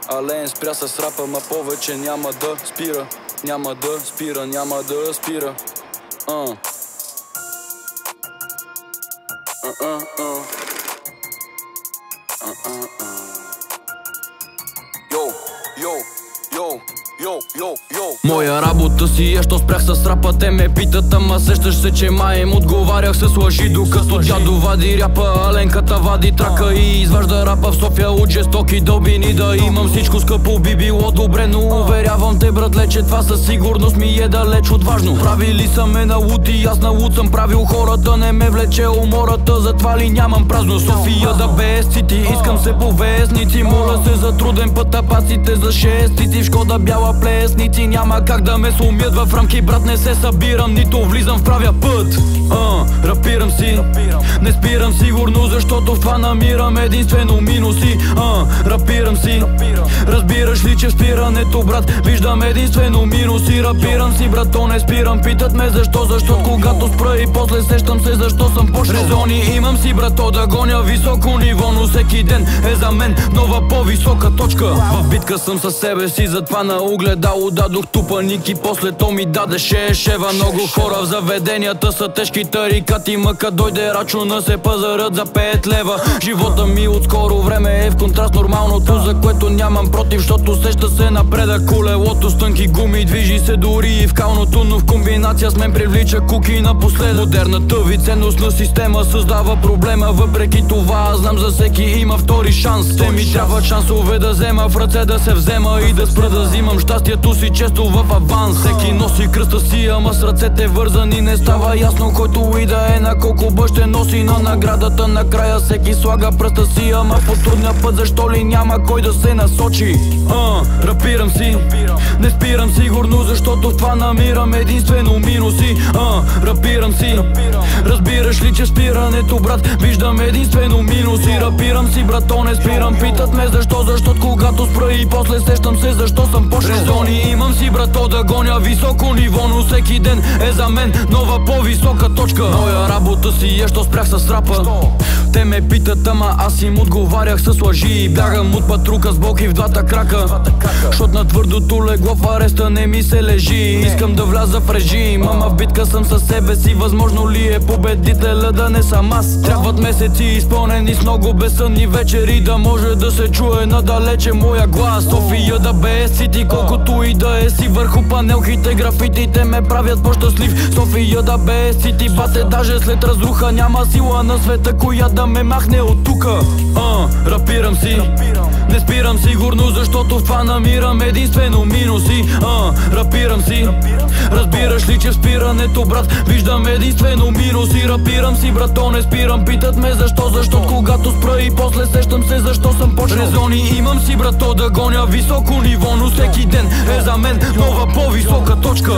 Ален спря с рапа, ма повече няма да спира. Няма да спира, няма да спира. Моя работа си е, що спрях с рапа. Те ме питат, ама сещаш се, че май им отговарях с лъжи. Докато дядо вади рапа, Аленката вади трака и изважда рапа в София от жестоки дълбини. Да имам всичко скъпо би било добре, но уверявам те, братле, че това със сигурност ми е далеч от важно. Правили са ме на луд и аз на луд съм правил хората. Не ме влече умората, затова ли нямам празно. София да без цити, искам се по вестници. Моля се за труден път, а пасите за шестици. В Шкода бяла плесници, няма как да ме сломят в рамки, брат, не се събирам, нито влизам в правия път. Рапирам си, не спирам сигурно, защото в това намирам единствено минуси. Рапирам си, разбираш ли, че в спирането, брат, виждам единствено минуси. Рапирам си, брато, не спирам, питат ме защо, защото когато спра и после сещам се защо съм почнал. Резони имам си, брато, да гоня високо ниво, но всеки ден е за мен нова по-висока точка. В битка съм със себе си, затова на огледало дадох тупаник и после то ми даде шева. Много хора в заведенията са тежки тарикати, мъка дойде рачуна се пазарът за 5 лева. Живота ми от скоро време е в контраст нормалното, за което нямам против, защото сеща се напредък. Колелото с тънки гуми движи се дори и в калното, но в комбинация с мен привлича куки напоследък. Модерната ви ценностна система създава проблема, въпреки това знам за всеки има втори шанс. Те ми трябва шансове да взема в ръце, да се взема и да спра да взимам щастието си често в аванс. Всеки носи кръста си, ама с ръцете вързани не става ясно който и да е на колко бъл ще носи на наградата. Накрая всеки слага пръста си, ама по трудния път защо ли няма кой да се насочи. Рапирам си, не спирам сигурно, защото в това намирам единствено минуси. Рапирам си, разбираш ли, че спирането, брат, виждам единствено минуси. Рапирам си, брато, не спирам, питат ме защо, защото когато спра и после сещам се защо съм почнал. Резони имам си, брато, да гоня високо ниво, но всеки ден е за мен нова по-висока точка. Моя работа си е, що спрях с рапа. Те ме питат, ама аз им отговарях с лъжи и бягам от патрука с болки в двата крака. Шот на твърдото легло в ареста не ми се лежи. Искам да вляза в режим, ама в битка съм със себе си. Възможно ли е победителя да не съм аз? Трябват месеци изпълнени с много безсънни вечери, да може да се чуе надалече моя глас. София да без цити, колкото и да е си върху панелките, графитите ме правят по-щастлив. София да без цити, бате, даже след разруха няма сила на света, коя да ме махне от тука. Рапирам си, не спирам сигурно, защото в това намирам единствено минуси. Рапирам си, разбираш ли, че в спирането, брат, виждам единствено минуси. Рапирам си, брато, не спирам, питат ме защо, защото когато спра и после сещам се защо съм почнал. Резони имам си, брато, да гоня високо ниво, но всеки ден е за мен нова по-висока точка.